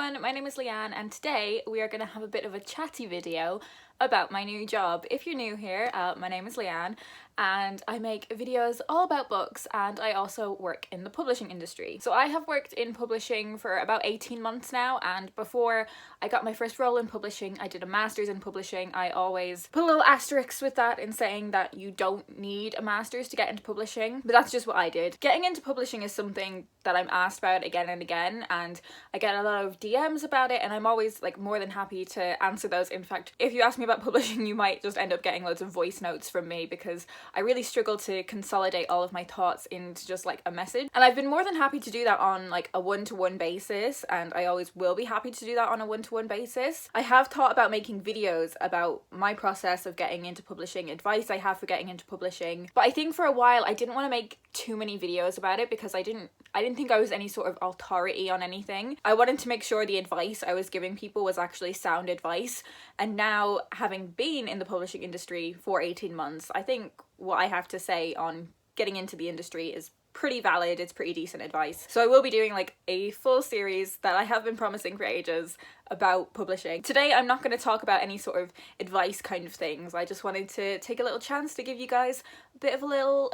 everyone, my name is Leanne and today we are going to have a bit of a chatty video about my new job. If you're new here, my name is Leanne and I make videos all about books, and I also work in the publishing industry. So I have worked in publishing for about 18 months now, and before I got my first role in publishing I did a master's in publishing. I always put a little asterisk with that in saying that you don't need a master's to get into publishing, but that's just what I did. Getting into publishing is something that I'm asked about again and again, and I get a lot of DMs about it, and I'm always like more than happy to answer those. In fact, if you ask me about publishing you might just end up getting loads of voice notes from me because I really struggle to consolidate all of my thoughts into just like a message, and I've been more than happy to do that on like a one-to-one basis, and I always will be happy to do that on a one-to-one basis. I have thought about making videos about my process of getting into publishing, advice I have for getting into publishing, but I think for a while I didn't want to make too many videos about it because I didn't think I was any sort of authority on anything. I wanted to make sure the advice I was giving people was actually sound advice, and now having been in the publishing industry for 18 months, I think what I have to say on getting into the industry is pretty valid. It's pretty decent advice. So I will be doing like a full series that I have been promising for ages about publishing. Today I'm not going to talk about any sort of advice kind of things. I just wanted to take a little chance to give you guys a bit of a little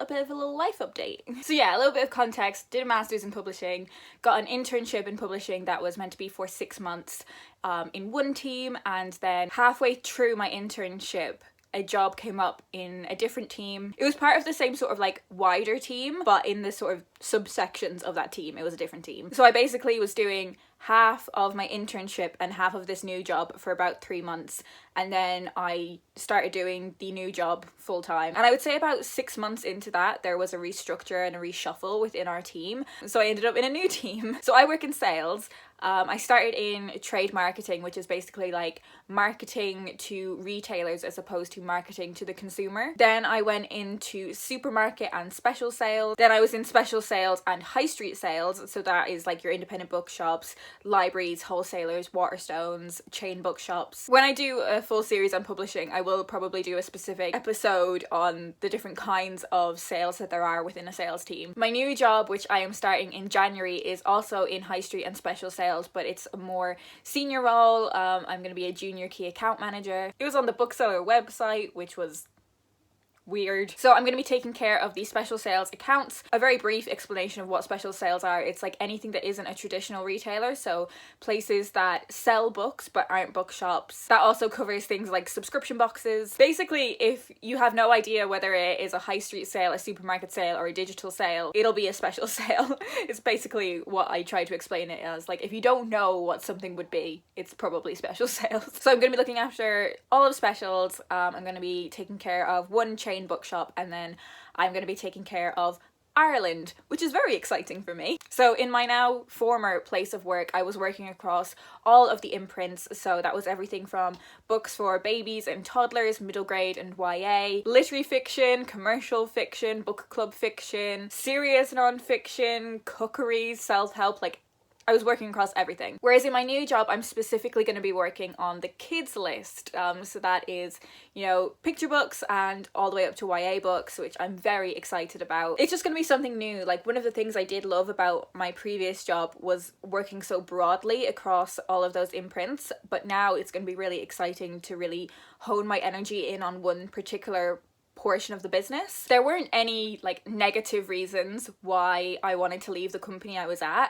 life update. So yeah, a little bit of context. Did a master's in publishing, got an internship in publishing that was meant to be for 6 months in one team, and then halfway through my internship a job came up in a different team. It was part of the same sort of like wider team, but in the sort of subsections of that team it was a different team. So I basically was doing half of my internship and half of this new job for about 3 months, and then I started doing the new job full time. And I would say about 6 months into that there was a restructure and a reshuffle within our team, so I ended up in a new team. So I work in sales. I started in trade marketing, which is basically like marketing to retailers as opposed to marketing to the consumer. Then I went into supermarket and special sales. Then I was in special sales and high street sales, so that is like your independent bookshops, libraries, wholesalers, Waterstones, chain bookshops. When I do a full series on publishing I will probably do a specific episode on the different kinds of sales that there are within a sales team. My new job, which I am starting in January, is also in high street and special sales, but it's a more senior role. I'm going to be a junior key account manager. It was on the bookseller website, which was weird. So I'm going to be taking care of the special sales accounts. A very brief explanation of what special sales are: it's like anything that isn't a traditional retailer, so places that sell books but aren't bookshops. That also covers things like subscription boxes. Basically, if you have no idea whether it is a high street sale, a supermarket sale, or a digital sale, it'll be a special sale. It's basically what I try to explain it as. Like, if you don't know what something would be, it's probably special sales. So I'm going to be looking after all of specials. I'm going to be taking care of one chain bookshop, and then I'm going to be taking care of Ireland, which is very exciting for me. So in my now former place of work I was working across all of the imprints, so that was everything from books for babies and toddlers, middle grade and YA, literary fiction, commercial fiction, book club fiction, serious non-fiction, cookery, self-help, like I was working across everything. Whereas in my new job, I'm specifically going to be working on the kids list. So that is, you know, picture books and all the way up to YA books, which I'm very excited about. It's just going to be something new. Like, one of the things I did love about my previous job was working so broadly across all of those imprints, but now it's going to be really exciting to really hone my energy in on one particular portion of the business. There weren't any like negative reasons why I wanted to leave the company I was at.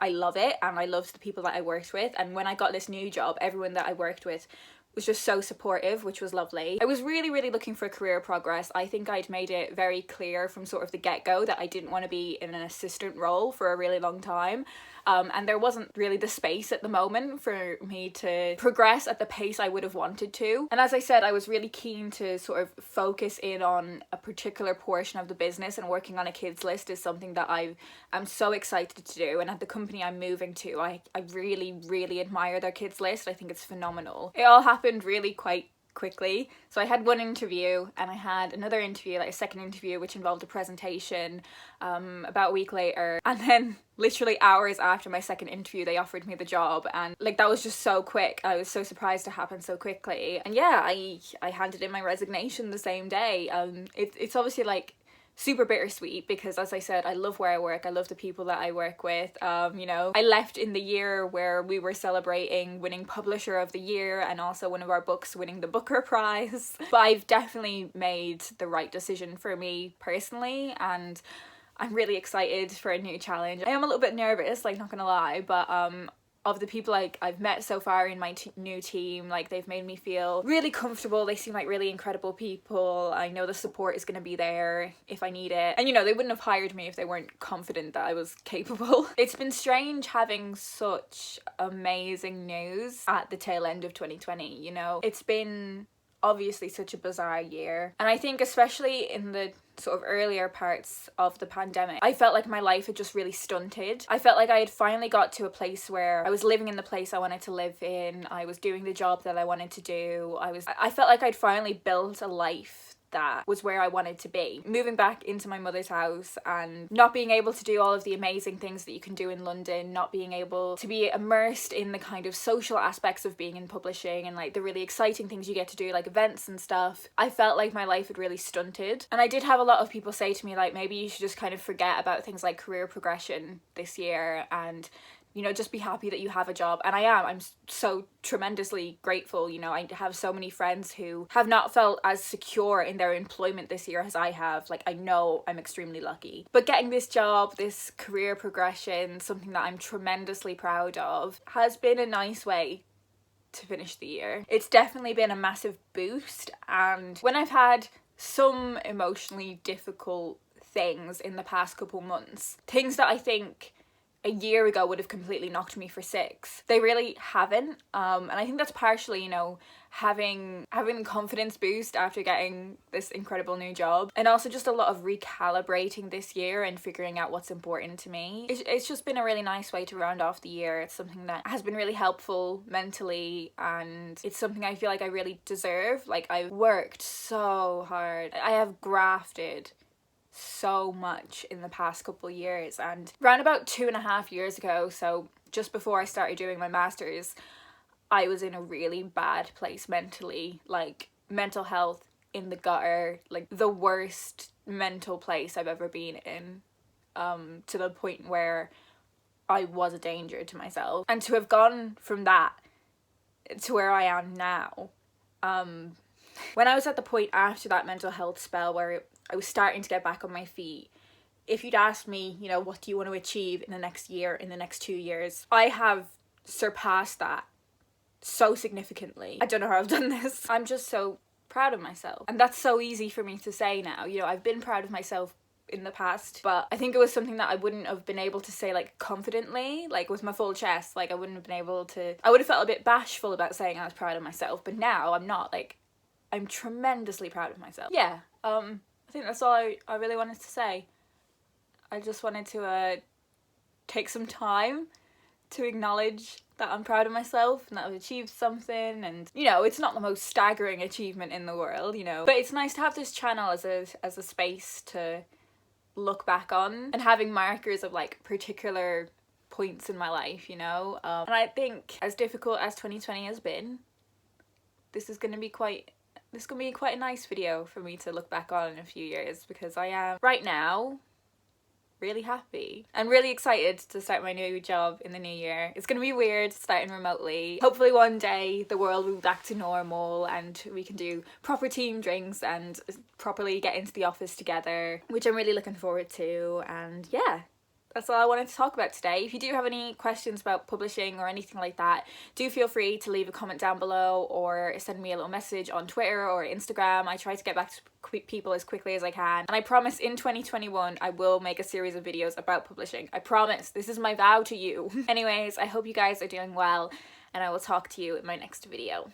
I love it, and I loved the people that I worked with, and when I got this new job everyone that I worked with was just so supportive, which was lovely. I was really looking for career progress. I think I'd made it very clear from sort of the get-go that I didn't want to be in an assistant role for a really long time. And there wasn't really the space at the moment for me to progress at the pace I would have wanted to. And as I said, I was really keen to sort of focus in on a particular portion of the business, and working on a kids list is something that I am so excited to do. And at the company I'm moving to, I really admire their kids list. I think it's phenomenal. It all happened really quite quickly. So I had one interview, and I had another interview, like a second interview, which involved a presentation about a week later, and then literally hours after my second interview they offered me the job, and like that was just so quick. I was so surprised to happen so quickly, and yeah, I handed in my resignation the same day. It's obviously like super bittersweet because, as I said, I love where I work. I love the people that I work with. You know, I left in the year where we were celebrating winning Publisher of the Year and also one of our books winning the Booker Prize. But I've definitely made the right decision for me personally, and I'm really excited for a new challenge. I am a little bit nervous, like, not gonna lie, but of the people like I've met so far in my new team, like, they've made me feel really comfortable. They seem like really incredible people. I know the support is going to be there if I need it, and you know, they wouldn't have hired me if they weren't confident that I was capable. It's been strange having such amazing news at the tail end of 2020, you know. It's been obviously such a bizarre year, and I think especially in the sort of earlier parts of the pandemic, I felt like my life had just really stunted. I felt like I had finally got to a place where I was living in the place I wanted to live in, I was doing the job that I wanted to do, I felt like I'd finally built a life that was where I wanted to be. Moving back into my mother's house and not being able to do all of the amazing things that you can do in London, not being able to be immersed in the kind of social aspects of being in publishing and like the really exciting things you get to do, like events and stuff, I felt like my life had really stunted. And I did have a lot of people say to me, like, maybe you should just kind of forget about things like career progression this year and, you know, just be happy that you have a job. And I'm so tremendously grateful. You know, I have so many friends who have not felt as secure in their employment this year as I have. Like, I know I'm extremely lucky. But getting this job, this career progression, something that I'm tremendously proud of, has been a nice way to finish the year. It's definitely been a massive boost. And when I've had some emotionally difficult things in the past couple months, things that I think a year ago would have completely knocked me for six, they really haven't. And I think that's partially, you know, having confidence boost after getting this incredible new job, and also just a lot of recalibrating this year and figuring out what's important to me. It's just been a really nice way to round off the year. It's something that has been really helpful mentally, and it's something I feel like I really deserve. Like, I've worked so hard, I have grafted so much in the past couple of years, and around about 2.5 years ago, so just before I started doing my master's, I was in a really bad place mentally, like mental health in the gutter, like the worst mental place I've ever been in, to the point where I was a danger to myself. And to have gone from that to where I am now, when I was at the point after that mental health spell where I was starting to get back on my feet, if you'd asked me, you know, what do you want to achieve in the next year, in the next 2 years, I have surpassed that so significantly. I don't know how I've done this. I'm just so proud of myself. And that's so easy for me to say now. You know, I've been proud of myself in the past, but I think it was something that I wouldn't have been able to say like confidently, like with my full chest. Like, I wouldn't have been able to, I would have felt a bit bashful about saying I was proud of myself, but now I'm not. Like, I'm tremendously proud of myself. Yeah, I think that's all I really wanted to say. I just wanted to take some time to acknowledge that I'm proud of myself and that I've achieved something. And, you know, it's not the most staggering achievement in the world, you know, but it's nice to have this channel as a space to look back on, and having markers of like particular points in my life, you know. And I think, as difficult as 2020 has been, this is going to be quite a nice video for me to look back on in a few years, because I am right now really happy and really excited to start my new job in the new year. It's gonna be weird starting remotely. Hopefully one day the world will be back to normal and we can do proper team drinks and properly get into the office together, which I'm really looking forward to. And yeah, that's all I wanted to talk about today. If you do have any questions about publishing or anything like that, do feel free to leave a comment down below or send me a little message on Twitter or Instagram. I try to get back to people as quickly as I can. And I promise in 2021, I will make a series of videos about publishing. I promise. This is my vow to you. Anyways, I hope you guys are doing well, and I will talk to you in my next video.